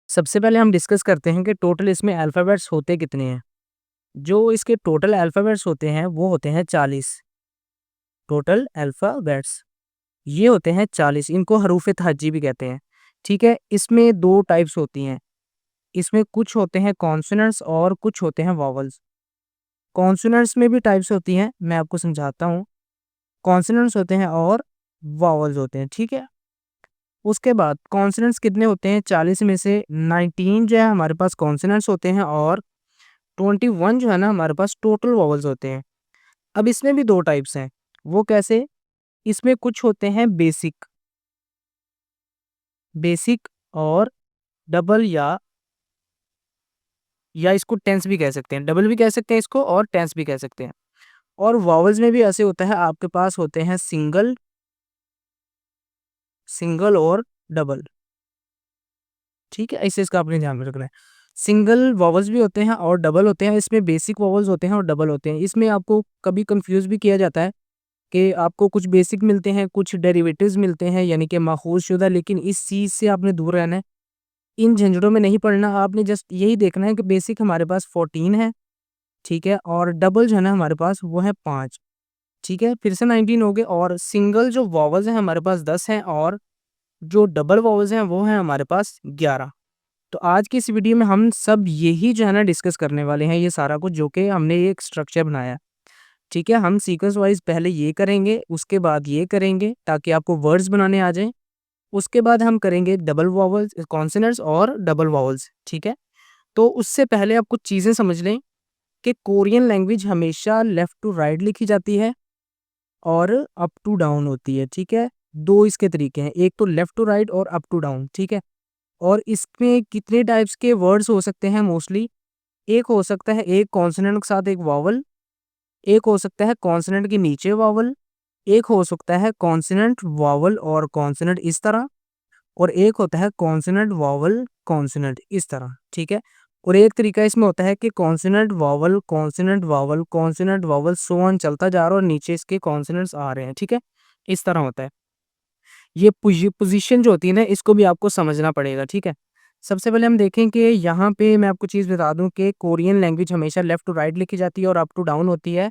सबसे पहले हम डिस्कस करते हैं कि टोटल इसमें अल्फ़ाबेट्स होते कितने हैं। जो इसके टोटल अल्फ़ाबेट्स होते हैं वो होते हैं 40। टोटल अल्फ़ाबेट्स ये होते हैं 40, इनको हरूफ-ए-तहज्जी भी कहते हैं। ठीक है? इसमें 2 टाइप्स होती हैं। इसमें कुछ होते हैं कॉन्सोनेंट्स और कुछ होते हैं वोवेल्स। कॉन्सोनेंट्स में भी टाइप्स होती हैं, मैं आपको समझाता हूँ। कॉन्सोनेंट्स होते हैं और वोवेल्स होते हैं, ठीक है? उसके बाद कॉन्सोनेंट्स कितने होते हैं 40 में से 19 जो है हमारे पास कॉन्सोनेंट्स होते हैं और 21 जो है ना हमारे पास टोटल वोवेल्स होते हैं। अब इसमें भी 2 टाइप्स हैं, वो कैसे? इसमें कुछ होते हैं बेसिक, बेसिक और डबल या इसको टेंस भी कह सकते हैं, डबल भी कह सकते हैं इसको और टेंस भी कह सकते हैं। और वोवेल्स में भी ऐसे होता है, आपके पास होते हैं सिंगल, सिंगल और डबल, ठीक है? इससे इसका आपने ध्यान में रखना है। सिंगल वोवेल्स भी होते हैं और डबल होते हैं, इसमें बेसिक वोवेल्स होते हैं और डबल होते हैं। इसमें आपको कभी कन्फ्यूज़ भी किया जाता है कि आपको कुछ बेसिक मिलते हैं, कुछ डेरिवेटिव्स मिलते हैं यानी कि माखूज़ शुदा, लेकिन इस चीज़ से आपने दूर रहना है। इन झंझटों में नहीं पड़ना, आपने जस्ट यही देखना है कि बेसिक हमारे पास 14 है, ठीक है? और डबल जो है ना हमारे पास वो है 5, ठीक है? फिर से 19 हो गए और सिंगल जो वोवेल्स हैं हमारे पास 10 हैं और जो डबल वोवेल्स हैं वो हैं हमारे पास 11। तो आज की इस वीडियो में हम सब यही जो है ना डिस्कस करने वाले हैं, ये सारा कुछ जो कि हमने ये एक स्ट्रक्चर बनाया है। ठीक है? हम सीक्वेंस वाइज़ पहले ये करेंगे, उसके बाद ये करेंगे ताकि आपको वर्ड्स बनाने आ जाएँ। उसके बाद हम करेंगे डबल वोवेल्स, कॉन्सोनेंट्स और डबल वोवेल्स, ठीक है? तो उससे पहले आप कुछ चीज़ें समझ लें कि कोरियन लैंग्वेज हमेशा लेफ्ट टू राइट लिखी जाती है और अप टू डाउन होती है, ठीक है? 2 इसके तरीके हैं, एक तो लेफ्ट टू राइट और अप टू डाउन, ठीक है? और इसमें कितने टाइप्स के वर्ड्स हो सकते हैं मोस्टली? एक हो सकता है एक कॉन्सोनेंट के साथ एक वोवेल, एक हो सकता है कॉन्सोनेंट के नीचे वोवेल, एक हो सकता है कॉन्सोनेंट वोवेल और कॉन्सोनेंट इस तरह, और एक होता है कॉन्सोनेंट वोवेल कॉन्सोनेंट इस तरह, ठीक है? और एक तरीका इसमें होता है कि consonant vowel consonant vowel consonant vowel so on चलता जा रहा है और नीचे इसके कॉन्सोनेंट्स आ रहे हैं, ठीक है? इस तरह होता है। ये पोजीशन जो होती है ना इसको भी आपको समझना पड़ेगा, ठीक है? सबसे पहले हम देखें कि यहाँ पे मैं आपको चीज़ बता दूँ कि कोरियन लैंग्वेज हमेशा लेफ्ट टू राइट लिखी जाती है और अप टू डाउन होती है।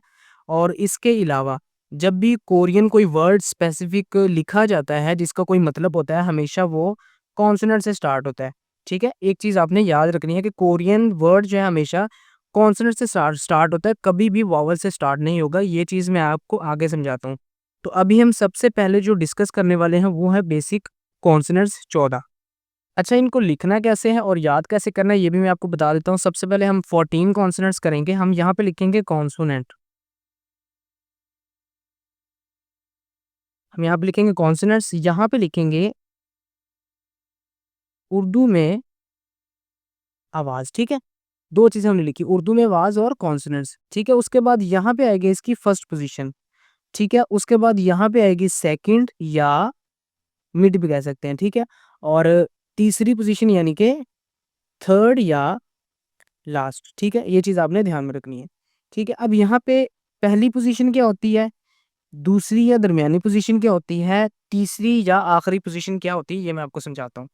और इसके अलावा जब भी कोरियन कोई वर्ड स्पेसिफिक लिखा जाता है जिसका कोई मतलब होता है, हमेशा वो कॉन्सोनेंट से स्टार्ट होता है, ठीक है? एक चीज़ आपने याद रखनी है कि कोरियन वर्ड जो है हमेशा कॉन्सोनेंट से स्टार्ट होता है, कभी भी वोवेल से स्टार्ट नहीं होगा। ये चीज़ मैं आपको आगे समझाता हूँ। तो अभी हम सबसे पहले जो डिस्कस करने वाले हैं वो है बेसिक कॉन्सोनेंट्स 14। अच्छा, इनको लिखना कैसे है और याद कैसे करना है ये भी मैं आपको बता देता हूँ। सबसे पहले हम 14 कॉन्सोनेंट्स करेंगे, हम यहाँ पे लिखेंगे कॉन्सोनेंट, हम यहाँ पे लिखेंगे कॉन्सोनेंट्स, यहाँ पे लिखेंगे उर्दू में आवाज़, ठीक है? 2 चीज़ें हमने लिखी, उर्दू में आवाज़ और कॉन्सोनेंट्स, ठीक है? उसके बाद यहाँ पे आएगी इसकी फर्स्ट पोज़ीशन, ठीक है? उसके बाद यहाँ पे आएगी सेकंड या मिड भी कह सकते हैं, ठीक है? और तीसरी पोज़ीशन यानी कि थर्ड या लास्ट, ठीक है? ये चीज़ आपने ध्यान में रखनी है, ठीक है? अब यहाँ पे पहली पोज़ीशन क्या होती है, दूसरी या दरमियानी पोज़ीशन क्या होती है, तीसरी या आखिरी पोज़ीशन क्या होती है, ये मैं आपको समझाता हूँ।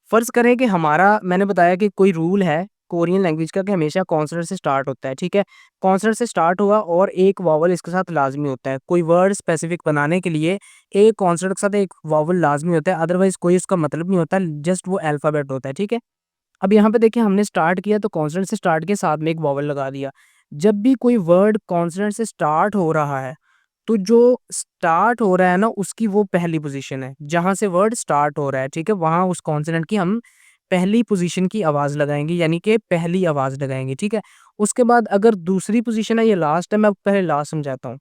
फ़र्ज़ करें कि हमारा मैंने बताया कि कोई रूल है कोरियन लैंग्वेज का कि हमेशा कॉन्सोनेंट से स्टार्ट होता है, ठीक है? कॉन्सोनेंट से स्टार्ट हुआ और एक वोवेल इसके साथ लाज़मी होता है। कोई वर्ड स्पेसिफ़िक बनाने के लिए एक कॉन्सोनेंट के साथ एक वोवेल लाज़मी होता है, अदरवाइज़ कोई उसका मतलब नहीं होता, जस्ट वो अल्फ़ाबेट होता है, ठीक है? अब यहाँ पे देखिए हमने स्टार्ट किया तो कॉन्सोनेंट से स्टार्ट किया, साथ में एक वोवेल लगा दिया। जब भी कोई वर्ड कॉन्सोनेंट से स्टार्ट हो रहा है, तो जो स्टार्ट हो रहा है ना उसकी वो पहली पोज़ीशन है। जहाँ से वर्ड स्टार्ट हो रहा है, ठीक है? वहाँ उस कॉन्सोनेंट की हम पहली पोज़ीशन की आवाज़ लगाएँगे यानी कि पहली आवाज़ लगाएँगे, ठीक है? उसके बाद अगर दूसरी पोज़ीशन है या लास्ट है, मैं आपको पहले लास्ट समझाता हूँ।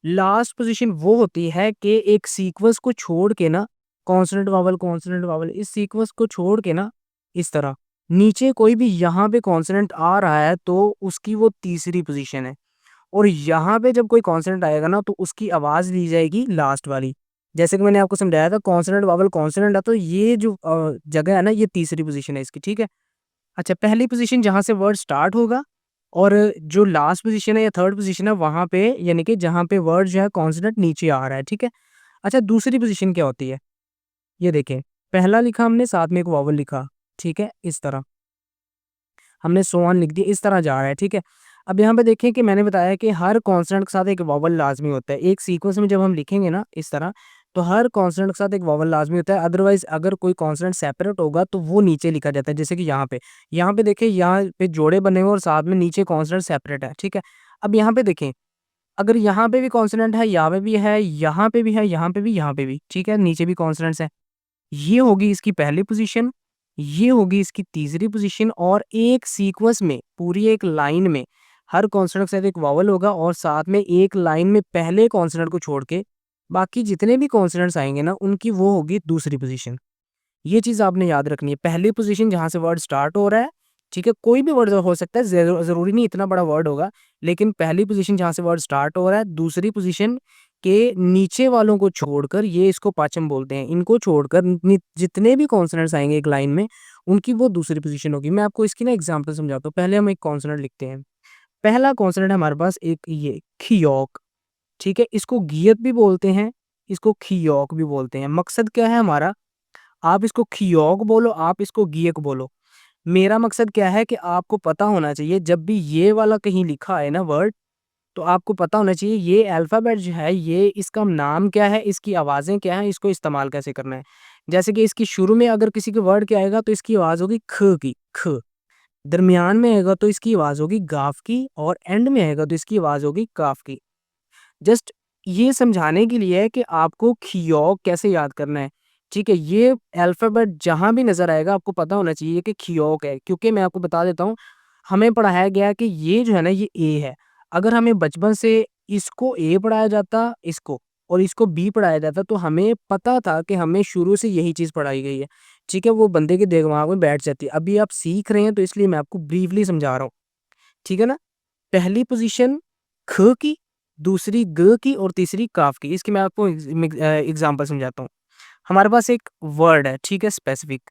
लास्ट पोज़ीशन वो होती है कि एक सीक्वेंस को छोड़ के ना कॉन्सोनेंट वोवेल इस सीक्वेंस को छोड़ के ना इस तरह नीचे कोई भी यहाँ पे कॉन्सोनेंट आ रहा है तो उसकी वो तीसरी पोज़ीशन है। और यहाँ पे जब कोई कॉन्सोनेंट आएगा ना तो उसकी आवाज़ ली जाएगी लास्ट वाली। जैसे कि मैंने आपको समझाया था कॉन्सोनेंट वोवेल कॉन्सोनेंट है तो ये जो जगह है ना ये तीसरी पोज़ीशन है इसकी, ठीक है? अच्छा, पहली पोज़ीशन जहाँ से वर्ड स्टार्ट होगा और जो लास्ट पोज़ीशन है या थर्ड पोज़ीशन है वहाँ पे यानी कि जहाँ पे वर्ड जो है कॉन्सोनेंट नीचे आ रहा है, ठीक है? अच्छा, दूसरी पोज़ीशन क्या होती है? ये देखें, पहला लिखा हमने साथ में एक वोवेल लिखा, ठीक है, इस तरह हमने सो ऑन लिख दिया, इस तरह जा रहा है, ठीक है। अब यहाँ पे देखें कि मैंने बताया कि हर कॉन्सोनेंट के साथ एक वोवेल लाज़मी होता है। एक सीक्वेंस में जब हम लिखेंगे ना इस तरह, तो हर कॉन्सोनेंट के साथ एक वोवेल लाज़मी होता है, अदरवाइज़ अगर कोई कॉन्सोनेंट सेपरेट होगा तो वो नीचे लिखा जाता है। जैसे कि यहाँ पे, देखिए यहाँ पे जोड़े बने हुए और साथ में नीचे कॉन्सोनेंट सेपरेट है, ठीक है। अब यहाँ पे देखें, अगर यहाँ पे भी कॉन्सोनेंट है, यहाँ पे भी है, यहाँ पे भी है, यहाँ पे भी, यहाँ पे भी, ठीक है, नीचे भी कॉन्सोनेंट्स हैं। ये होगी इसकी पहली पोजीशन, ये होगी इसकी तीसरी पोजीशन और एक सीक्वेंस में, पूरी एक लाइन में हर कॉन्सोनेंट के साथ एक वोवेल होगा और साथ में एक लाइन में पहले कॉन्सोनेंट को छोड़ के बाकी जितने भी कॉन्सोनेंट्स आएंगे ना उनकी वो होगी दूसरी पोजीशन। ये चीज़ आपने याद रखनी है। पहली पोजीशन जहाँ से वर्ड स्टार्ट हो रहा है, ठीक है, कोई भी वर्ड हो सकता है, ज़रूरी नहीं इतना बड़ा वर्ड होगा, लेकिन पहली पोजीशन जहाँ से वर्ड स्टार्ट हो रहा है, दूसरी पोजीशन के नीचे वालों को छोड़कर, ये इसको पाचम बोलते हैं, इनको छोड़कर जितने भी कॉन्सोनेंट्स आएंगे एक लाइन में, उनकी वो दूसरी पोजीशन होगी। मैं आपको इसकी ना एग्जाम्पल समझाता हूँ। पहले हम एक कॉन्सोनेंट लिखते हैं। पहला कॉन्सोनेंट है हमारे पास एक ये खियोक, ठीक है, इसको गियत भी बोलते हैं, इसको खियोक भी बोलते हैं। मकसद क्या है हमारा, आप इसको खियोक बोलो, आप इसको गियक बोलो। मेरा मकसद क्या है कि आपको पता होना चाहिए जब भी ये वाला कहीं लिखा है ना वर्ड, तो आपको पता होना चाहिए ये अल्फ़ाबेट जो है, ये इसका नाम क्या है, इसकी आवाज़ें क्या हैं, इसको इस्तेमाल कैसे करना है। जैसे कि इसकी शुरू में अगर किसी के वर्ड क्या आएगा तो इसकी आवाज़ होगी ख की, ख। दरमियान में आएगा तो इसकी आवाज़ होगी गाफ की और एंड में आएगा तो इसकी आवाज़ होगी काफ की। जस्ट ये समझाने के लिए है कि आपको खियोक कैसे याद करना है, ठीक है। ये अल्फ़ाबेट जहाँ भी नज़र आएगा आपको पता होना चाहिए कि खियोक है, क्योंकि मैं आपको बता देता हूँ, हमें पढ़ाया गया है कि ये जो है ना ये ए है। अगर हमें बचपन से इसको ए पढ़ाया जाता, इसको, और इसको बी पढ़ाया जाता, तो हमें पता था कि हमें शुरू से यही चीज़ पढ़ाई गई है, ठीक है, वो बंदे के दिमाग में बैठ जाती है। अभी आप सीख रहे हैं तो इसलिए मैं आपको ब्रीफली समझा रहा हूँ, ठीक है ना। पहली पोजीशन ख की, दूसरी ग की और तीसरी काफ की। इसकी मैं आपको एग्जांपल समझाता हूँ। हमारे पास एक वर्ड है, ठीक है, स्पेसिफिक,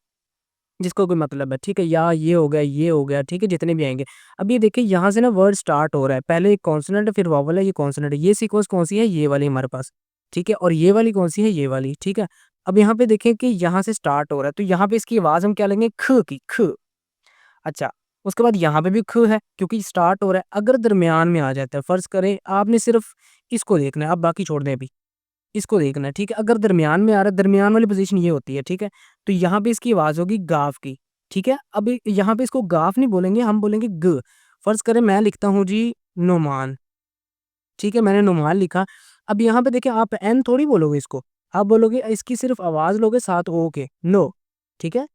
जिसका कोई मतलब है, ठीक है, या ये हो गया, ये हो गया, ठीक है, जितने भी आएँगे। अब ये देखिए यहाँ से ना वर्ड स्टार्ट हो रहा है, पहले एक कॉन्सोनेंट है, फिर वोवेल है, ये कॉन्सोनेंट है। ये सीक्वेंस कौन-सी है? ये वाली हमारे पास, ठीक है, और ये वाली कौन-सी है? ये वाली, ठीक है। अब यहाँ पे देखें कि यहाँ से स्टार्ट हो रहा है, तो यहाँ पे इसकी आवाज़ हम क्या लेंगे? ख की, ख। अच्छा, उसके बाद यहाँ पे भी ख है क्योंकि स्टार्ट हो रहा है। अगर दरमियान में आ जाता है, फ़र्ज़ करें आपने सिर्फ़ इसको देखना है, आप बाकी छोड़ दें अभी। इसको देखना है, ठीक है? अगर दरमियान में आ रहा है, दरमियान वाली पोज़ीशन ये होती है, ठीक है? तो यहाँ पे इसकी आवाज़ होगी गाफ की, ठीक है? अब यहाँ पे इसको गाफ नहीं बोलेंगे, हम बोलेंगे ग। फ़र्ज़ करें मैं लिखता हूँ जी नुमान, ठीक है? मैंने नुमान लिखा। अब यहाँ पे देखिए आप एन थोड़ी बोलोगे इसको, आप बोलोगे इसकी सिर्फ़ आवाज़ लोगे साथ ओ के, नो, ठीक है?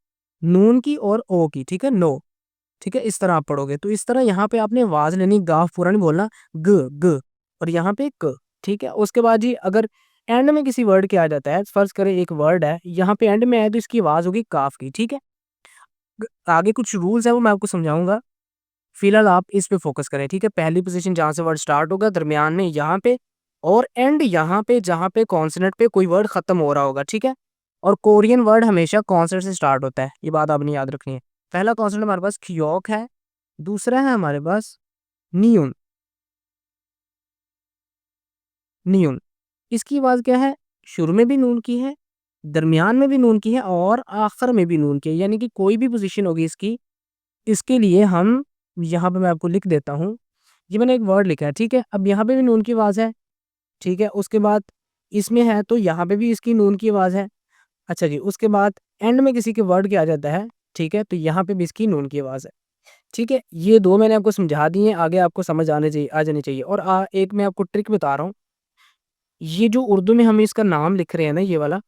नून की और ओ की, ठीक है? नो, ठीक है? इस तरह आप पढ़ोगे। तो इस तरह यहाँ पे आपने आवाज़ लेनी, गाफ पूरा नहीं बोलना, ग, ग, और यहाँ पे क, ठीक है? उसके बाद जी अगर एंड में किसी वर्ड के आ जाता है, फ़र्ज़ करें एक वर्ड है, यहाँ पे एंड में आए तो इसकी आवाज़ होगी काफ की, ठीक है? आगे कुछ रूल्स हैं वो मैं आपको समझाऊँगा। फ़िलहाल आप इस पे फ़ोकस करें, ठीक है? पहली पोज़ीशन जहाँ से वर्ड स्टार्ट होगा, दरमियान में यहाँ पे, और एंड यहाँ पे जहाँ पे कॉन्सोनेंट पे कोई वर्ड ख़त्म हो रहा होगा, ठीक है? और कोरियन वर्ड हमेशा कॉन्सोनेंट से स्टार्ट होता है, ये बात आपने याद रखनी है। पहला कॉन्सोनेंट हमारे पास खियोक है, दूसरा है हमारे पास नियुन, नियुन। इसकी आवाज़ क्या है? शुरू में भी नून की है, दरमियान में भी नून की है और आखिर में भी नून की है, यानी कि कोई भी पोज़ीशन होगी इसकी, इसके लिए हम यहाँ पे मैं आपको लिख देता हूँ। ये मैंने एक वर्ड लिखा है, ठीक है? अब यहाँ पे भी नून की आवाज़ है, ठीक है? उसके बाद इसमें है तो यहाँ पे भी इसकी नून की आवाज़ है। अच्छा जी, उसके बाद एंड में किसी के वर्ड के आ जाता है, ठीक है? तो यहाँ पे भी इसकी नून की आवाज़ है, ठीक है? ये 2 मैंने आपको समझा दिए हैं, आगे आपको समझ आ जानी चाहिए। और एक मैं आपको ट्रिक बता रहा हूँ, ये जो उर्दू में हम इसका नाम लिख रहे हैं ना ये वाला,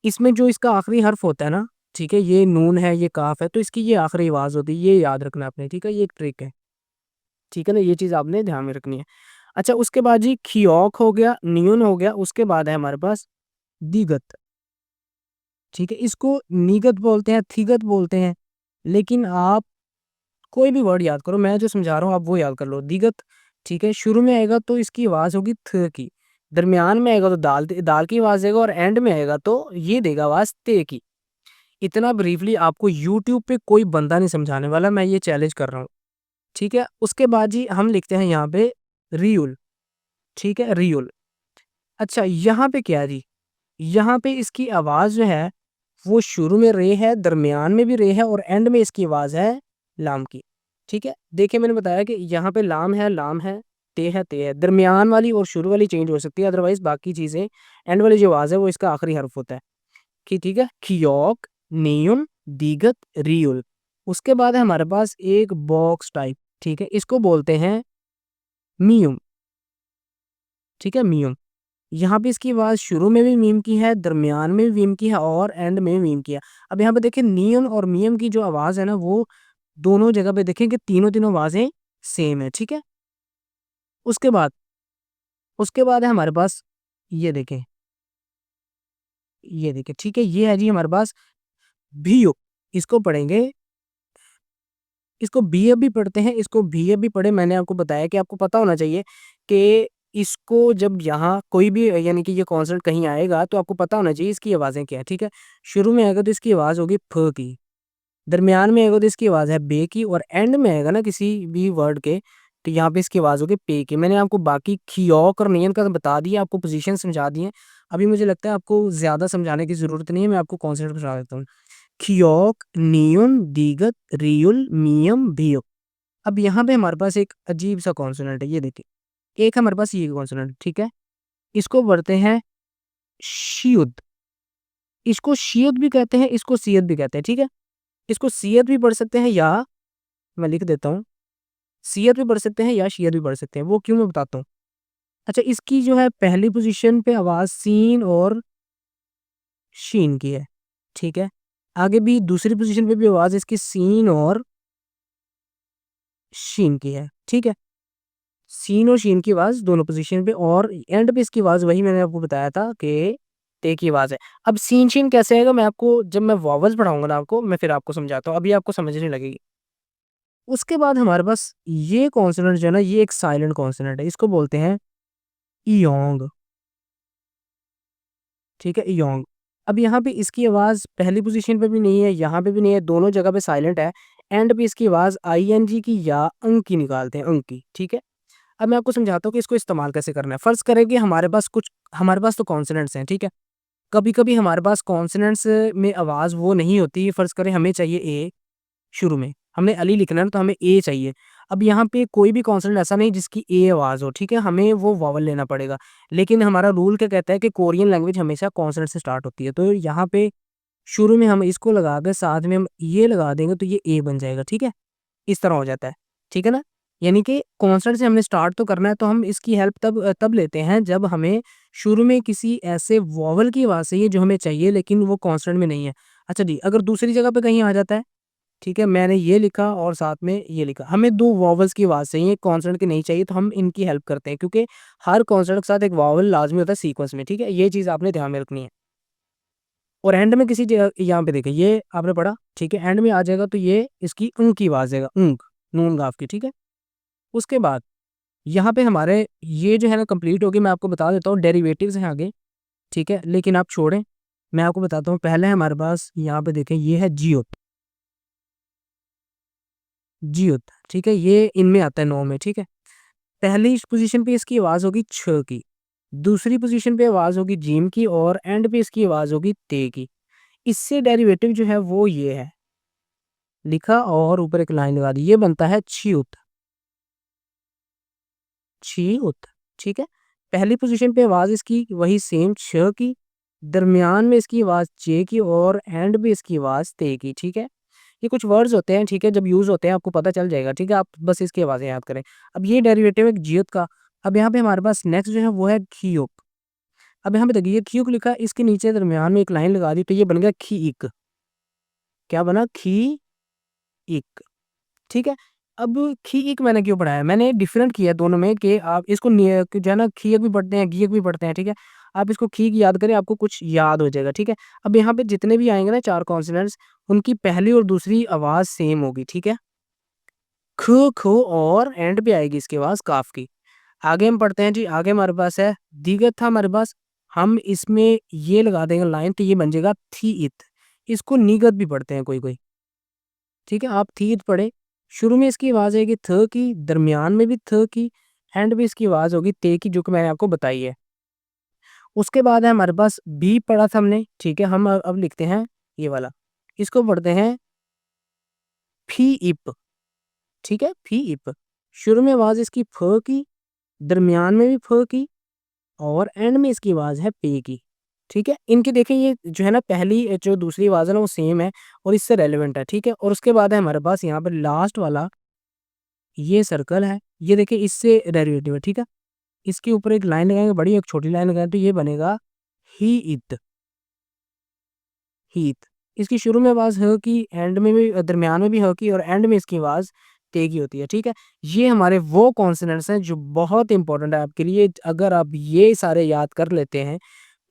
इसमें जो इसका आखिरी हर्फ होता है ना, ठीक है? ये नून है, ये काफ है, तो इसकी ये आखिरी आवाज़ होती है, ये याद रखना आपने, ठीक है? ये एक ट्रिक है, ठीक है ना? ये चीज़ आपने ध्यान में रखनी है। अच्छा, उसके बाद जी खियोक हो गया, नियुन हो गया, उसके बाद है हमारे पास दिगत, ठीक है? इसको निगत बोलते हैं, थिगत बोलते हैं, लेकिन आप कोई भी वर्ड याद करो, मैं जो समझा रहा हूँ आप वो याद कर लो। दिगत, ठीक है? शुरू में आएगा तो इसकी आवाज़ होगी थ की, दरमियान में आएगा तो दाल की आवाज़ देगा और एंड में आएगा तो ये देगा आवाज़ ते की। इतना ब्रीफली आपको यूट्यूब पे कोई बंदा नहीं समझाने वाला, मैं ये चैलेंज कर रहा हूँ, ठीक है? उसके बाद जी हम लिखते हैं यहाँ पे रियुल, ठीक है? रियुल। अच्छा, यहाँ पे क्या है जी? यहाँ पे इसकी आवाज़ जो है वो शुरू में रे है, दरमियान में भी रे है और एंड में इसकी आवाज है लाम की। ठीक है, देखिए मैंने बताया कि यहाँ पे लाम है, ते है, ते है। दरमियान वाली और शुरू वाली चेंज हो सकती है, अदरवाइज बाकी चीजें एंड वाली जो आवाज है वो इसका आखिरी हर्फ होता है कि ठीक है। खियोक, नियुन, दीगत, रियुल। उसके बाद है हमारे पास एक बॉक्स टाइप, ठीक है, इसको बोलते हैं मियुम। ठीक है, मियुम। यहाँ पे इसकी आवाज शुरू में भी मीम की है, दरमियान में भी मीम की है और एंड में भी मीम की है। अब यहाँ पे देखिए नियम और मियम की जो आवाज है ना, वो दोनों जगह पे देखें कि तीनों तीनों आवाजें सेम है। ठीक है, उसके बाद है हमारे पास, ये देखें, ठीक है, ये है जी हमारे पास भी। इसको पढ़ेंगे, इसको बी भी पढ़ते हैं, इसको भी भी पढ़े। मैंने आपको बताया कि आपको पता होना चाहिए कि इसको जब यहाँ कोई भी यानी कि ये कॉन्सोनेंट कहीं आएगा तो आपको पता होना चाहिए इसकी आवाज़ें क्या है। ठीक है, शुरू में आएगा तो इसकी आवाज़ होगी फ की, दरमियान में आएगा तो इसकी आवाज़ है बे की और एंड में आएगा ना किसी भी वर्ड के तो यहाँ पे इसकी आवाज़ होगी पे की। मैंने आपको बाकी खियोक और नियन का बता दिया, आपको पोजीशन समझा दिए। अभी मुझे लगता है आपको ज़्यादा समझाने की ज़रूरत नहीं है, मैं आपको कॉन्सेप्ट समझा देता हूँ। खियोक, नियुन, दीगत, रियुल, मियम, भियो। अब यहाँ पे हमारे पास एक अजीब सा कॉन्सोनेंट है, ये देखिए, एक हमारे पास ये कॉन्सोनेंट, ठीक है, इसको पढ़ते हैं शियुद। इसको शियुद भी कहते हैं, इसको सियत भी कहते हैं। ठीक है, इसको सियत भी पढ़ सकते हैं या मैं लिख देता हूँ, सियत भी पढ़ सकते हैं या शियत भी पढ़ सकते हैं। वो क्यों, मैं बताता हूँ। अच्छा, इसकी जो है पहली पोजीशन पे आवाज सीन और शीन की है। ठीक है, आगे भी दूसरी पोजीशन पे भी आवाज इसकी सीन और शीन की है। ठीक है, सीन और शीन की आवाज दोनों पोजीशन पे और एंड पे इसकी आवाज वही मैंने आपको बताया था कि ते की आवाज है। अब सीन शीन कैसे आएगा, मैं आपको जब मैं वॉवल्स पढ़ाऊंगा ना आपको, मैं फिर आपको समझाता हूँ, अभी आपको समझने लगेगी। उसके बाद हमारे पास ये कॉन्सोनेंट जो है ना, ये एक साइलेंट कॉन्सोनेंट है, इसको बोलते हैं इयोंग। ठीक है, इयोंग। अब यहाँ पे इसकी आवाज पहली पोजीशन पे भी नहीं है, यहाँ पे भी नहीं है, दोनों जगह पे साइलेंट है। एंड पे इसकी आवाज आईएनजी की या अंक की निकालते हैं, अंक की। ठीक है, अब मैं आपको समझाता हूँ कि इसको इस्तेमाल कैसे करना है। फर्ज करें कि हमारे पास तो कॉन्सोनेंट्स हैं। ठीक है, कभी कभी हमारे पास कॉन्सोनेंट्स में आवाज वो नहीं होती। फर्ज करें हमें चाहिए ए, शुरू में हमने अली लिखना है तो हमें ए चाहिए। अब यहाँ पे कोई भी कॉन्सोनेंट ऐसा नहीं जिसकी ए आवाज हो, ठीक है, हमें वो वॉवल लेना पड़ेगा। लेकिन हमारा रूल क्या कहता है कि कोरियन लैंग्वेज हमेशा कॉन्सोनेंट से स्टार्ट होती है, तो यहाँ पे शुरू में हम इसको लगा के साथ में हम ये लगा देंगे तो ये ए बन जाएगा। ठीक है, इस तरह हो जाता है। ठीक है ना, यानी कि कॉन्सोनेंट से हमने स्टार्ट तो करना है, तो हम इसकी हेल्प तब लेते हैं जब हमें शुरू में किसी ऐसे वॉवल की आवाज़ चाहिए जो हमें चाहिए लेकिन वो कॉन्सोनेंट में नहीं है। अच्छा जी, अगर दूसरी जगह पे कहीं आ जाता है, ठीक है, मैंने ये लिखा और साथ में ये लिखा, हमें 2 वॉवल्स की आवाज़ चाहिए, कॉन्सोनेंट की नहीं चाहिए, तो हम इनकी हेल्प करते हैं क्योंकि हर कॉन्सोनेंट के साथ एक वॉवल लाज़मी होता है सीक्वेंस में। ठीक है, ये चीज़ आपने ध्यान में रखनी है। और एंड में किसी जगह यहाँ पे देखिए, ये आपने पढ़ा, ठीक है, एंड में आ जाएगा तो ये इसकी ऊँ की आवाज़ आएगा, ऊँक, नून गाफ की। ठीक है, उसके बाद यहाँ पे हमारे ये जो है ना कंप्लीट होगी। मैं आपको बता देता हूँ डेरिवेटिव्स हैं आगे, ठीक है, लेकिन आप छोड़ें, मैं आपको बताता हूँ। पहले हमारे पास यहाँ पे देखें, ये है जियोत, जियोत। ठीक है, ये इनमें आता है 9 में। ठीक है, पहली पोजीशन पे इसकी आवाज़ होगी छ की, दूसरी पोजीशन पे आवाज़ होगी जीम की और एंड पे इसकी आवाज़ होगी ते की। इससे डेरिवेटिव जो है वो ये है, लिखा और ऊपर एक लाइन लगा दी, ये बनता है छियुत, छियुत। ठीक है, पहली पोजीशन पे आवाज़ इसकी वही सेम छ की, दरमियान में इसकी आवाज़ चे की और एंड पे इसकी आवाज़ ते की। ठीक है, ये कुछ वर्ड्स होते हैं, ठीक है, जब यूज़ होते हैं आपको पता चल जाएगा। ठीक है, आप बस इसकी आवाज़ें याद करें। अब ये डेरिवेटिव है जियत का। अब यहाँ पे हमारे पास नेक्स्ट जो है वो है खियोक। अब यहाँ पे देखिए, ये खियोक लिखा, इसके नीचे दरमियान में एक लाइन लगा दी तो ये बन गया खी इक। क्या बना, खी इक। ठीक है, अब खी इक मैंने क्यों पढ़ाया, मैंने डिफरेंट किया दोनों में कि आप इसको जो है ना खीयक भी पढ़ते हैं, गीयक भी पढ़ते हैं। ठीक है, आप इसको खीक याद करें, आपको कुछ याद हो जाएगा। ठीक है, अब यहाँ पे जितने भी आएंगे ना 4 कॉन्सोनेंट्स, उनकी पहली और दूसरी आवाज़ सेम होगी। ठीक है, ख, खो और एंड पे आएगी इसके पास काफ की। आगे हम पढ़ते हैं जी, आगे हमारे पास है दीगत था हमारे पास, हम इसमें ये लगा देंगे लाइन तो ये बन जाएगा थी इत। इसको निगत भी पढ़ते हैं कोई कोई। ठीक है, आप थी इत पढ़े, शुरू में इसकी आवाज़ आएगी थ की, दरमियान में भी थ की, एंड पे इसकी आवाज़ होगी ते की, जो कि मैंने आपको बताई है। उसके बाद है हमारे पास बी पढ़ा था हमने। ठीक है, हम अब लिखते हैं ये वाला, इसको पढ़ते हैं फी इप। ठीक है, फी इप। शुरू में आवाज इसकी फ की, दरमियान में भी फ की, और एंड में इसकी आवाज है पे की। ठीक है, इनके देखें ये जो है ना पहली जो दूसरी आवाज है ना वो सेम है और इससे रेलिवेंट है। ठीक है, और उसके बाद है हमारे पास यहाँ पर लास्ट वाला ये सर्कल है, ये देखिए इससे डेरिवेटिव है। ठीक है, इसके ऊपर एक लाइन लगाएंगे, बड़ी एक छोटी लाइन लगाएंगे, तो ये बनेगा ही इट, हीथ। इसकी शुरू में आवाज ह की, एंड में भी, दरमियान में भी ह की, और एंड में इसकी आवाज ते की होती है। ठीक है, ये हमारे वो कॉन्सोनेंट्स हैं जो बहुत इंपॉर्टेंट है आपके लिए। अगर आप ये सारे याद कर लेते हैं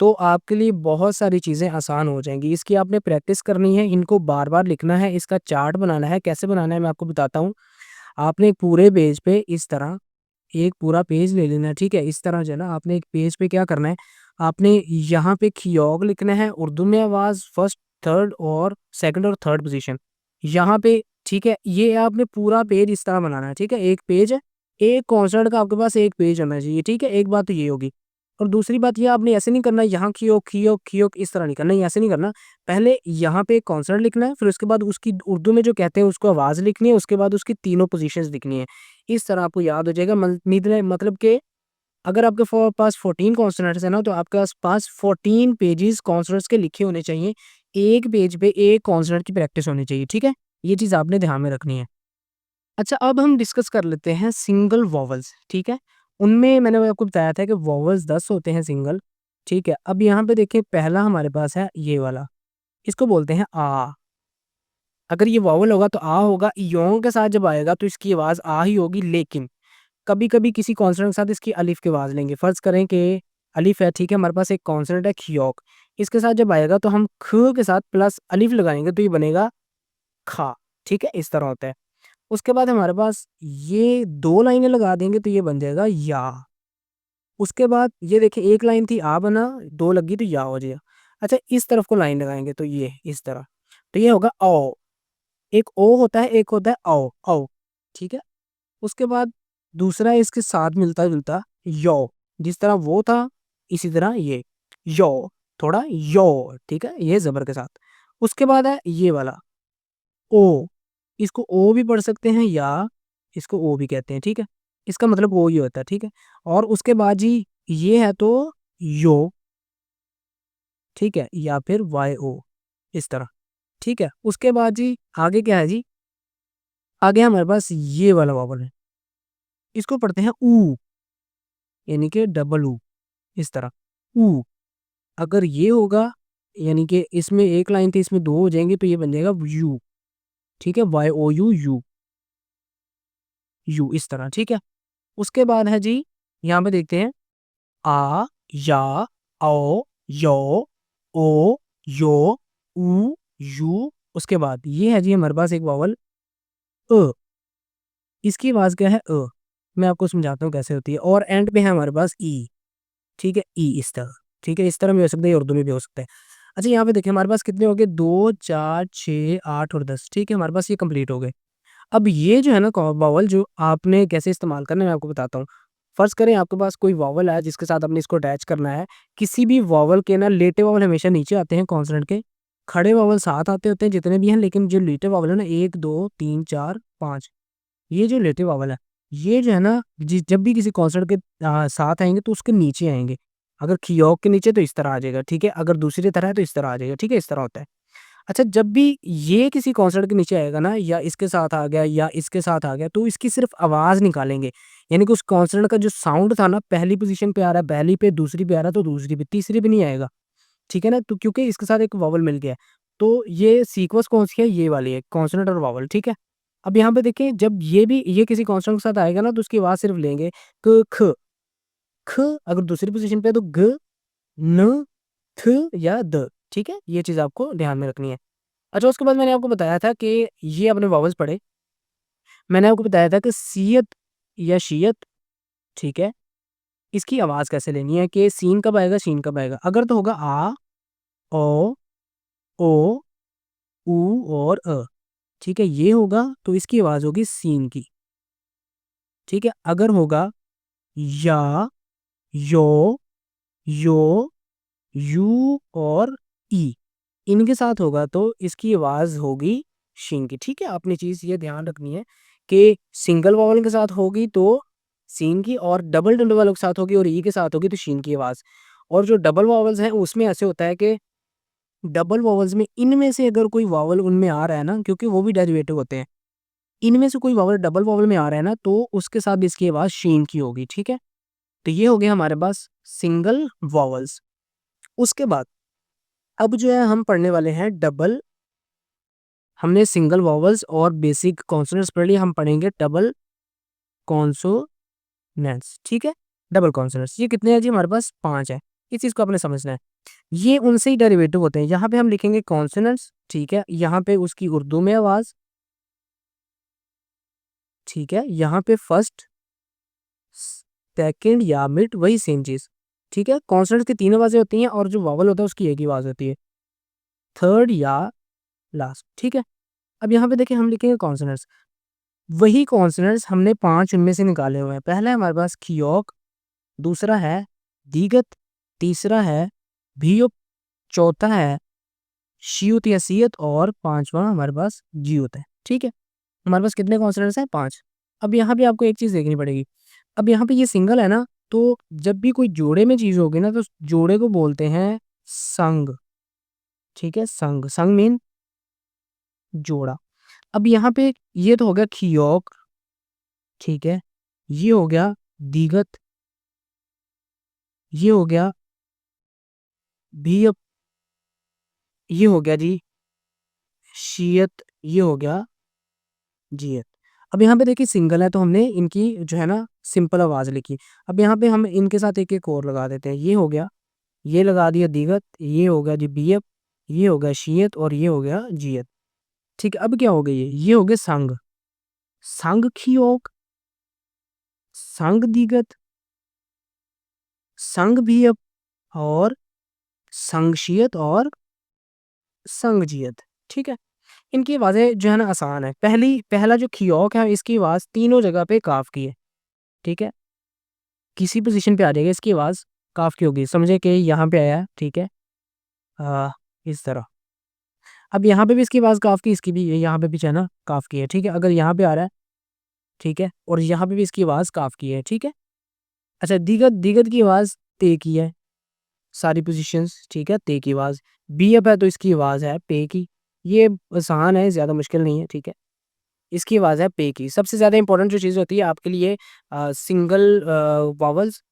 तो आपके लिए बहुत सारी चीज़ें आसान हो जाएंगी। इसकी आपने प्रैक्टिस करनी है, इनको बार बार लिखना है, इसका चार्ट बनाना है। कैसे बनाना है मैं आपको बताता हूँ। आपने एक पूरे पेज पे इस तरह एक पूरा पेज ले लेना है। ठीक है, इस तरह जो है ना आपने एक पेज पे क्या करना है, आपने यहाँ पे खियोग लिखना है, उर्दू में आवाज फर्स्ट, थर्ड और सेकंड और थर्ड पोजीशन यहाँ पे। ठीक है, ये आपने पूरा पेज इस तरह बनाना है। ठीक है, एक पेज है, एक कॉन्सर्ट का आपके पास एक पेज होना चाहिए। ठीक है, एक बात तो ये होगी। और दूसरी बात ये, आपने ऐसे नहीं करना यहाँ खियोग खियोग खियोग इस तरह नहीं करना, ऐसे नहीं करना। पहले यहाँ पे एक कॉन्सर्ट लिखना है, फिर उसके बाद उसकी उर्दू में जो कहते हैं उसको आवाज लिखनी है, उसके बाद उसकी तीनों पोजीशंस लिखनी है। इस तरह आपको याद हो जाएगा। मतलब कि अगर आपके पास 14 कॉन्सोनेंट्स है ना, तो आपके पास 14 पेजेस कॉन्सोनेंट्स के लिखे होने चाहिए। एक पेज पे एक कॉन्सोनेंट की प्रैक्टिस होनी चाहिए। ठीक है, ये चीज़ आपने ध्यान में रखनी है। अच्छा, अब हम डिस्कस कर लेते हैं सिंगल वॉवल्स। ठीक है, उनमें मैंने आपको बताया था कि वॉवल्स 10 होते हैं सिंगल। ठीक है, अब यहाँ पे देखिए पहला हमारे पास है ये वाला, इसको बोलते हैं आ। अगर ये वॉवल होगा तो आ होगा, यों के साथ जब आएगा तो इसकी आवाज़ आ ही होगी। लेकिन कभी-कभी किसी कॉन्सोनेंट के साथ इसकी अलिफ की आवाज़ लेंगे। फ़र्ज़ करें कि अलिफ है, ठीक है, हमारे पास एक कॉन्सोनेंट है खियोक, इसके साथ जब आएगा तो हम ख के साथ प्लस अलिफ लगाएँगे तो ये बनेगा खा। ठीक है, इस तरह होता है। उसके बाद हमारे पास ये 2 लाइनें लगा देंगे तो ये बन जाएगा या। उसके बाद ये देखिए एक लाइन थी आ बना, 2 लगी तो या हो जाएगा। अच्छा, इस तरफ को लाइन लगाएँगे तो ये इस तरह, तो ये होगा औ। एक ओ होता है, एक होता है औ, औ। ठीक है? उसके बाद दूसरा है इसके साथ मिलता-जुलता यौ, जिस तरह वो था इसी तरह ये यौ, थोड़ा यौ। ठीक है, ये ज़बर के साथ। उसके बाद है ये वाला ओ, इसको ओ भी पढ़ सकते हैं या इसको ओ भी कहते हैं। ठीक है, इसका मतलब ओ ही होता है। ठीक है, और उसके बाद जी ये है तो यो। ठीक है, या फिर वाई ओ, इस तरह। ठीक है, उसके बाद जी आगे क्या है जी, आगे हमारे पास ये वाला वॉवल है, इसको पढ़ते हैं ऊ, यानी कि डबल ऊ, इस तरह ऊ। अगर ये होगा यानी कि इसमें एक लाइन थी, इसमें 2 हो जाएँगे तो ये बन जाएगा यू। ठीक है, Y O U, U, U, इस तरह। ठीक है, उसके बाद है जी यहाँ पे देखते हैं आ, या, औ, यो, ओ, यो, ऊ, यू। उसके बाद ये है जी हमारे पास एक वॉवल अ, इसकी आवाज़ क्या है अ। मैं आपको समझाता हूँ कैसे होती है। और एंड पे है हमारे पास ई। ठीक है, ई इस तरह। ठीक है, इस तरह भी हो सकता है, उर्दू में भी हो सकता है। अच्छा, यहाँ पे देखिए हमारे पास कितने हो गए, 2, 4, 6, 8 और 10। ठीक है, हमारे पास ये कंप्लीट हो गए। अब ये जो है ना वॉवल जो आपने कैसे इस्तेमाल करना है मैं आपको बताता हूँ। फ़र्ज़ करें आपके पास कोई वॉवल है जिसके साथ आपने इसको अटैच करना है। किसी भी वॉवल के ना लेटे वॉवल हमेशा नीचे आते हैं कॉन्सोनेंट के, खड़े वॉवल साथ आते होते हैं जितने भी हैं, लेकिन जो लेटे वॉवल है ना 1, 2, 3, 4, 5, ये जो लेटे वॉवल है, ये जो है ना जब भी किसी कॉन्सोनेंट के साथ आएँगे तो उसके नीचे आएँगे। अगर खियोक के नीचे तो इस तरह आ जाएगा। ठीक है, अगर दूसरी तरह है तो इस तरह आ जाएगा। ठीक है, इस तरह होता है। अच्छा, जब भी ये किसी कॉन्सर्ट के नीचे आएगा ना, या इसके साथ आ गया या इसके साथ आ गया, तो इसकी सिर्फ़ आवाज़ निकालेंगे। यानी कि उस कॉन्सर्ट का जो साउंड था ना, पहली पोज़ीशन पे आ रहा है, पहली पे, दूसरी पे आ रहा है, तो दूसरी पे, तीसरी पे नहीं आएगा। ठीक है ना? तो क्योंकि इसके साथ एक वॉवल मिल गया है, तो ये सीक्वेंस कौन-सी है? ये वाली है, कॉन्सोनेंट और वॉवल। ठीक है? अब यहाँ पे देखिए, जब ये किसी कॉन्सोनेंट के साथ आएगा ना, तो उसकी आवाज़ सिर्फ़ लेंगे क, ख। ख अगर दूसरी पोज़ीशन पे है तो ग, न, थ या द। ठीक है? ये चीज़ आपको ध्यान में रखनी है। अच्छा, उसके बाद मैंने आपको बताया था कि ये आपने वॉवल्स पढ़े। मैंने आपको बताया था कि सियत या शियत, ठीक है? इसकी आवाज़ कैसे लेनी है कि सीन कब आएगा, शीन कब आएगा? अगर तो होगा आ, ओ, ओ, ऊ और अ, ठीक है? ये होगा तो इसकी आवाज़ होगी सीन की, ठीक है? अगर होगा या, यो, यो, यू और ई, इनके साथ होगा तो इसकी आवाज होगी शीन की। ठीक है, आपने चीज ये ध्यान रखनी है कि सिंगल वॉवल के साथ होगी तो सीन की, और डबल डंडे वालों के साथ होगी और ई के साथ होगी तो शीन की आवाज। और जो डबल वॉवल्स हैं उसमें ऐसे होता है कि डबल वॉवल्स में इनमें से अगर कोई वॉवल उनमें आ रहा है ना, क्योंकि वो भी डेरिवेटिव होते हैं, इनमें से कोई वॉवल डबल वॉवल में आ रहा है ना, तो उसके साथ भी इसकी आवाज शीन की होगी। ठीक है, तो ये हो गया हमारे पास सिंगल वॉवल्स। उसके बाद अब जो है हम पढ़ने वाले हैं डबल। हमने सिंगल वॉवल्स और बेसिक कॉन्सोनेंट्स पढ़ लिया, हम पढ़ेंगे डबल कॉन्सोनेंट्स। ठीक है, डबल कॉन्सोनेंट्स ये कितने हैं जी? हमारे पास 5 है। इस चीज को आपने समझना है, ये उनसे ही डेरिवेटिव होते हैं। यहाँ पे हम लिखेंगे कॉन्सोनेंट्स, ठीक है, यहाँ पे उसकी उर्दू में आवाज, ठीक है, यहाँ पे फर्स्ट सेकंड या मिड, वही सेम चीज। ठीक है, कॉन्सोनेंट्स की 3 आवाजें होती हैं और जो वॉवल होता है उसकी एक ही आवाज होती है, थर्ड या लास्ट। ठीक है, अब यहाँ पे देखिए हम लिखेंगे कॉन्सोनेंट्स, वही कॉन्सोनेंट्स हमने 5 उनमें से निकाले हुए हैं। पहला है हमारे पास खियोक, दूसरा है दीगत, तीसरा है भीयुप, चौथा है शियुत या सियत, और पांचवा हमारे पास जियुत है। ठीक है, हमारे पास कितने कॉन्सोनेंट्स हैं? 5। अब यहाँ पे आपको एक चीज देखनी पड़ेगी, अब यहाँ पे ये सिंगल है ना, तो जब भी कोई जोड़े में चीज होगी ना तो उस जोड़े को बोलते हैं संग। ठीक है, संग, संग मीन जोड़ा। अब यहाँ पे ये तो हो गया खियोक, ठीक है, ये हो गया दीगत, ये हो गया भीयप, ये हो गया जी शियत, ये हो गया जियत। अब यहाँ पे देखिए सिंगल है तो हमने इनकी जो है ना सिंपल आवाज लिखी। अब यहाँ पे हम इनके साथ एक एक और लगा देते हैं, ये हो गया, ये लगा दिया दीगत, ये हो गया जी बीयप, ये हो गया शियत, और ये हो गया जियत। ठीक है, अब क्या हो गया? ये हो गया संग, संग खियोक, संग दीगत, संग बीयप, और संग शियत, और संग जियत। ठीक है, इनकी आवाजें जो है ना आसान है। पहला जो खियोक है इसकी आवाज तीनों जगह पे काफ की है। ठीक है, किसी पोजीशन पे आ जाएगा इसकी आवाज काफ की होगी, समझे कि यहाँ पे आया। ठीक है, इस तरह। अब यहाँ पे भी इसकी आवाज काफ की, इसकी भी यहाँ पे भी जो है ना काफ की है। ठीक है, अगर यहाँ पे आ रहा है, ठीक है, और यहाँ पे भी इसकी आवाज काफ की है। ठीक है, अच्छा दिगत, दिगत की आवाज ते की है, सारी पोजीशंस। ठीक है, ते की आवाज। बी अप है तो इसकी आवाज है पे की, ये आसान है, ज्यादा मुश्किल नहीं है। ठीक है, इसकी आवाज है पे की। सबसे ज्यादा इंपॉर्टेंट जो चीज होती है आपके लिए सिंगल वॉवल्स,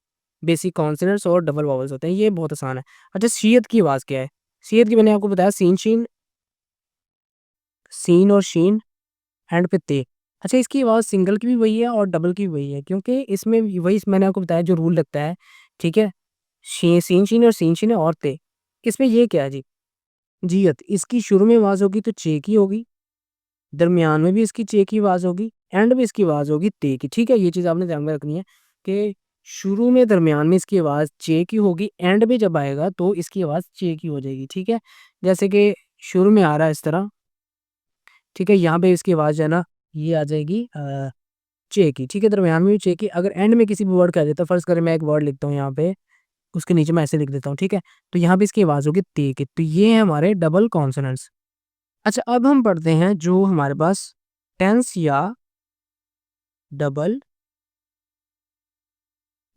बेसिक कॉन्सोनेंट्स और डबल वॉवल्स होते हैं, ये बहुत आसान है। अच्छा शीयत की आवाज क्या है? शीयत की मैंने आपको बताया सीन शीन, सीन और शीन, एंड पे ते। अच्छा इसकी आवाज सिंगल की भी वही है और डबल की भी वही है, क्योंकि इसमें भी वही मैंने आपको बताया जो रूल लगता है। ठीक है, सीन शीन और सीन शीन है और ते। इसमें ये क्या है जी? जियत, इसकी शुरू में आवाज होगी तो चे की होगी, दरमियान में भी इसकी चे की आवाज होगी, एंड में इसकी आवाज होगी ते की। ठीक है, ये चीज आपने ध्यान में रखनी है कि शुरू में दरमियान में इसकी आवाज चे की होगी, एंड में जब आएगा तो इसकी आवाज चे की हो जाएगी। ठीक है, जैसे कि शुरू में आ रहा है इस तरह, ठीक है, यहाँ पे इसकी आवाज जो है ना ये आ जाएगी चे की। ठीक है, दरमियान में भी चे की। अगर एंड में किसी भी वर्ड कह देता, फर्ज करें मैं एक वर्ड लिखता हूँ यहाँ पे, उसके नीचे मैं ऐसे लिख देता हूँ। ठीक है, तो यहाँ पे इसकी आवाज होगी ते की। तो ये है हमारे डबल कॉन्सोनेंट्स। अच्छा अब हम पढ़ते हैं जो हमारे पास टेंस या डबल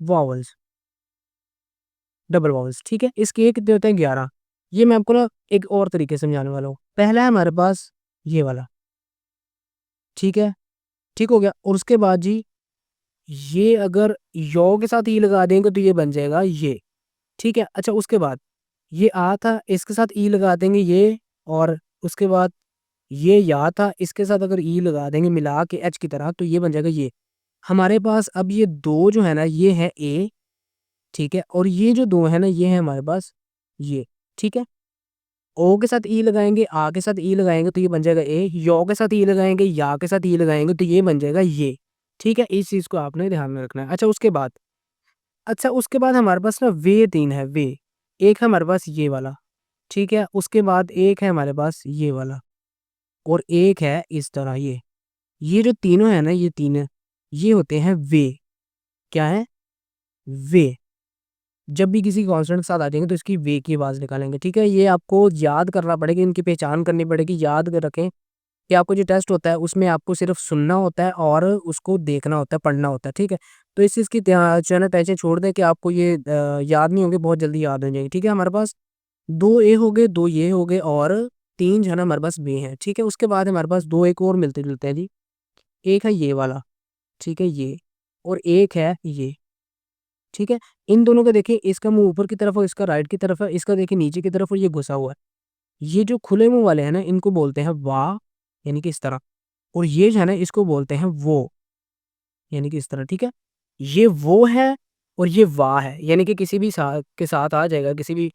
वॉवल्स, डबल वॉवल्स। ठीक है, इसके कितने होते हैं? 11। ये मैं आपको ना एक और तरीके से समझाने वाला हूँ। पहला है हमारे पास ये वाला, ठीक है, ठीक हो गया। और उसके बाद जी ये अगर यो के साथ ई लगा देंगे तो ये बन जाएगा ये। ठीक है, अच्छा उसके बाद ये आ था, इसके साथ ई लगा देंगे ये, और उसके बाद ये या था, इसके साथ अगर ई लगा देंगे मिला के एच की तरह तो ये बन जाएगा ये। हमारे पास अब ये दो जो है ना ये है ए, ठीक है, और ये जो दो है ना ये है हमारे पास ये। ठीक है, ओ के साथ ई लगाएंगे, आ के साथ ई लगाएंगे तो ये बन जाएगा ए, यो के साथ ई लगाएंगे, या के साथ ई लगाएंगे तो ये बन जाएगा ये। ठीक है, इस चीज को आपने ध्यान में रखना है। अच्छा उसके बाद, अच्छा उसके बाद हमारे पास ना वे तीन है, वे। एक है हमारे पास ये वाला, ठीक है, उसके बाद एक है हमारे पास ये वाला, और एक है इस तरह ये जो तीनों है ना ये तीन ये होते हैं वे। क्या है? वे। जब भी किसी कॉन्सोनेंट के साथ आ जाएँगे तो इसकी वे की आवाज़ निकालेंगे, ठीक है? ये आपको याद करना पड़ेगा, इनकी पहचान करनी पड़ेगी, याद कर रखें कि आपको जो टेस्ट होता है उसमें आपको सिर्फ़ सुनना होता है और उसको देखना होता है, पढ़ना होता है, ठीक है? तो इस चीज़ की जो है ना टेंशन छोड़ दें कि आपको ये याद नहीं होंगे, बहुत जल्दी याद हो जाएँगे, ठीक है? हमारे पास 2 ए हो गए, 2 ये हो गए और 3 जो है ना हमारे पास बी हैं, ठीक है? उसके बाद हमारे पास 2 एक और मिलते-जुलते हैं जी। एक है ये वाला, ठीक है ये, और एक है ये, ठीक है? इन दोनों का देखिए इसका मुँह ऊपर की तरफ और इसका राइट की तरफ है, इसका देखिए नीचे की तरफ और ये घुसा हुआ है। ये जो खुले मुँह वाले हैं ना इनको बोलते हैं वाह, यानी कि इस तरह, और ये जो है ना इसको बोलते हैं वो, यानी कि इस तरह, ठीक है? ये वो है और ये वाह है, यानी कि किसी भी के साथ आ जाएगा, किसी भी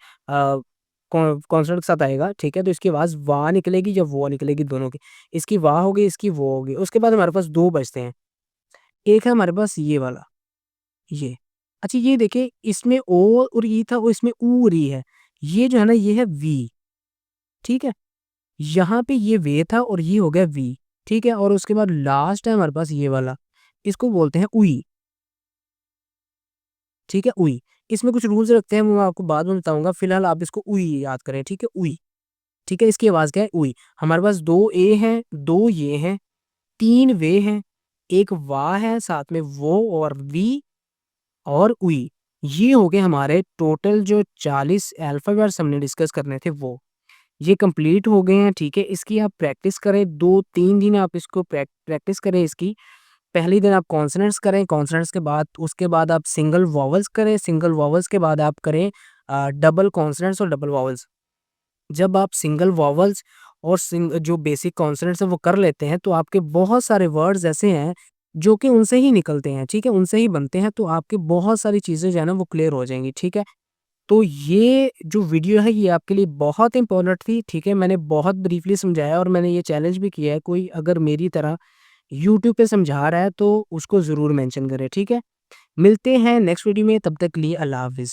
कॉन्सोनेंट के साथ आएगा, ठीक है? तो इसकी आवाज़ वाह निकलेगी या वो निकलेगी, दोनों की। इसकी वाह होगी, इसकी वो होगी। उसके बाद हमारे पास 2 बचते हैं। एक है हमारे पास ये वाला, ये। अच्छा ये देखिए इसमें ओ और ई था और इसमें ऊ और ई है। ये जो है ना ये है वी, ठीक है? यहाँ पे ये वे था और ये हो गया वी, ठीक है? और उसके बाद लास्ट है हमारे पास ये वाला, इसको बोलते हैं उई, ठीक है? उई। इसमें कुछ रूल्स रखते हैं वो मैं आपको बाद में बताऊँगा, फिलहाल आप इसको उई याद करें, ठीक है? उई, ठीक है? इसकी आवाज़ क्या है? उई। हमारे पास 2 ए हैं, 2 ये हैं, 3 वे हैं, 1 वा है, साथ में वो और वी और उई। ये हो गए हमारे टोटल जो 40 अल्फ़ाबेट्स हमने डिस्कस करने थे वो। ये कंप्लीट हो गए हैं, ठीक है? इसकी आप प्रैक्टिस करें, 2-3 दिन आप इसको प्रैक्टिस करें इसकी। पहले दिन आप कॉन्सोनेंट्स करें, कॉन्सोनेंट्स के बाद उसके बाद आप सिंगल वोवेल्स करें, सिंगल वोवेल्स के बाद आप करें डबल कॉन्सोनेंट्स और डबल वोवेल्स। जब आप सिंगल वोवेल्स और जो बेसिक कॉन्सोनेंट्स हैं वो कर लेते हैं, तो आपके बहुत सारे वर्ड्स ऐसे हैं, जो कि उनसे ही निकलते हैं, ठीक है? उनसे ही बनते हैं, तो आपकी बहुत सारी चीज़ें जो है ना वो क्लियर हो जाएँगी, ठीक है? तो ये जो वीडियो है ये आपके लिए बहुत इम्पोर्टेंट थी, ठीक है? मैंने बहुत ब्रीफली समझाया और मैंने ये चैलेंज भी किया है, कोई अगर मेरी तरह यूट्यूब पे समझा रहा है तो उसको ज़रूर मेंशन करें, ठीक है? मिलते हैं नेक्स्ट वीडियो में, तब तक के लिए अल्लाह हाफ़िज़।